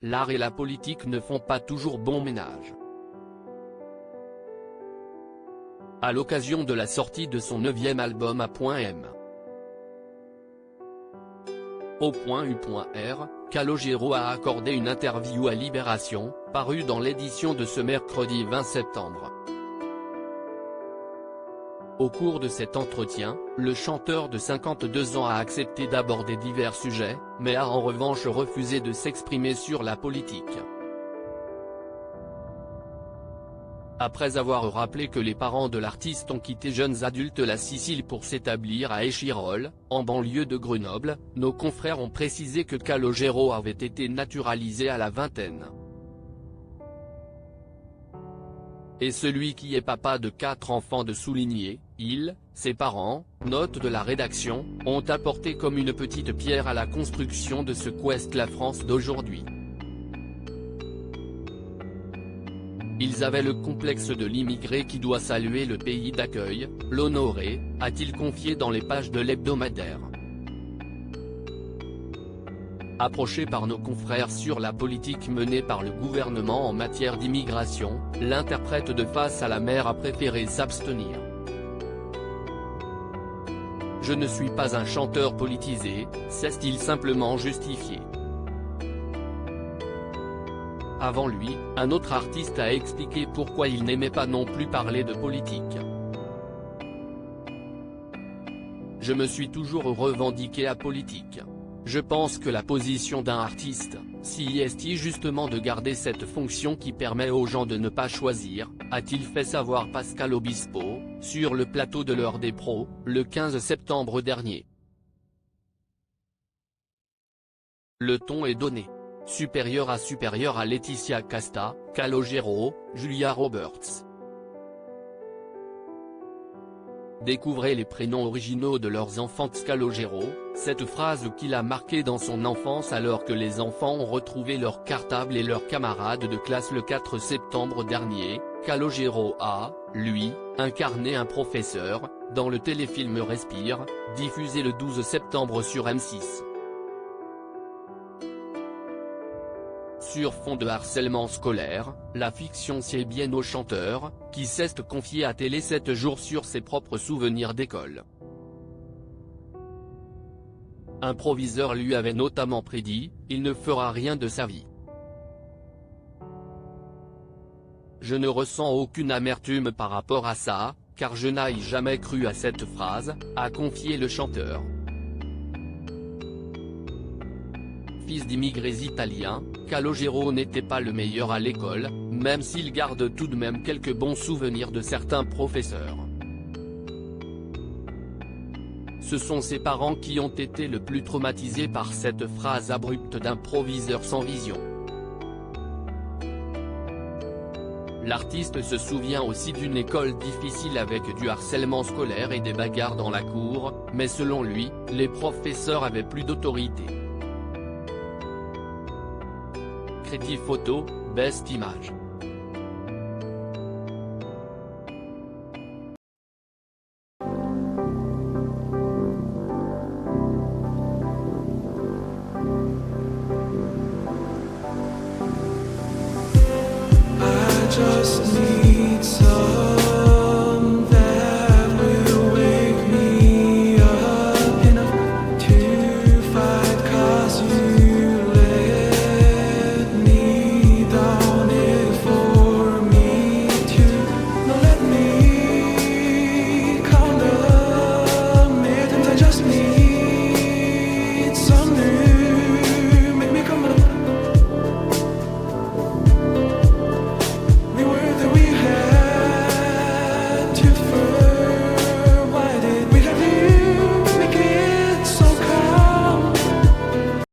l'art et la politique ne font pas toujours bon ménage. À l'occasion de la sortie de son 9e album A.M. Au.U.R, Calogero a accordé une interview à Libération, parue dans l'édition de ce mercredi 20 septembre. Au cours de cet entretien, le chanteur de 52 ans a accepté d'aborder divers sujets, mais a en revanche refusé de s'exprimer sur la politique. Après avoir rappelé que les parents de l'artiste ont quitté jeunes adultes la Sicile pour s'établir à Échirolles, en banlieue de Grenoble, nos confrères ont précisé que Calogero avait été naturalisé à la vingtaine. Et celui qui est papa de 4 enfants de souligner, ses parents, note de la rédaction, ont apporté comme une petite pierre à la construction de ce qu'est la France d'aujourd'hui. Ils avaient le complexe de l'immigré qui doit saluer le pays d'accueil, l'honorer, a-t-il confié dans les pages de l'hebdomadaire. Approché par nos confrères sur la politique menée par le gouvernement en matière d'immigration, l'interprète de Face à la mer a préféré s'abstenir. Je ne suis pas un chanteur politisé, s'est-il simplement justifié. Avant lui, un autre artiste a expliqué pourquoi il n'aimait pas non plus parler de politique. Je me suis toujours revendiqué apolitique. Je pense que la position d'un artiste, si est justement de garder cette fonction qui permet aux gens de ne pas choisir, a-t-il fait savoir Pascal Obispo, sur le plateau de l'Heure des pros, le 15 septembre dernier. Le ton est donné. Supérieur à Laetitia Casta, Calogero, Julia Roberts. Découvrez les prénoms originaux de leurs enfants. Calogero, cette phrase qu'il a marquée dans son enfance alors que les enfants ont retrouvé leur cartable et leurs camarades de classe le 4 septembre dernier, Calogero a, lui, incarné un professeur, dans le téléfilm Respire, diffusé le 12 septembre sur M6. Sur fond de harcèlement scolaire, la fiction sied bien au chanteur, qui s'est confié à Télé 7 jours sur ses propres souvenirs d'école. Un proviseur lui avait notamment prédit, il ne fera rien de sa vie. Je ne ressens aucune amertume par rapport à ça, car je n'ai jamais cru à cette phrase, a confié le chanteur. Fils d'immigrés italiens, Calogero n'était pas le meilleur à l'école, même s'il garde tout de même quelques bons souvenirs de certains professeurs. Ce sont ses parents qui ont été le plus traumatisés par cette phrase abrupte d'un proviseur sans vision. L'artiste se souvient aussi d'une école difficile avec du harcèlement scolaire et des bagarres dans la cour, mais selon lui, les professeurs avaient plus d'autorité. Crédit photo, Best Image.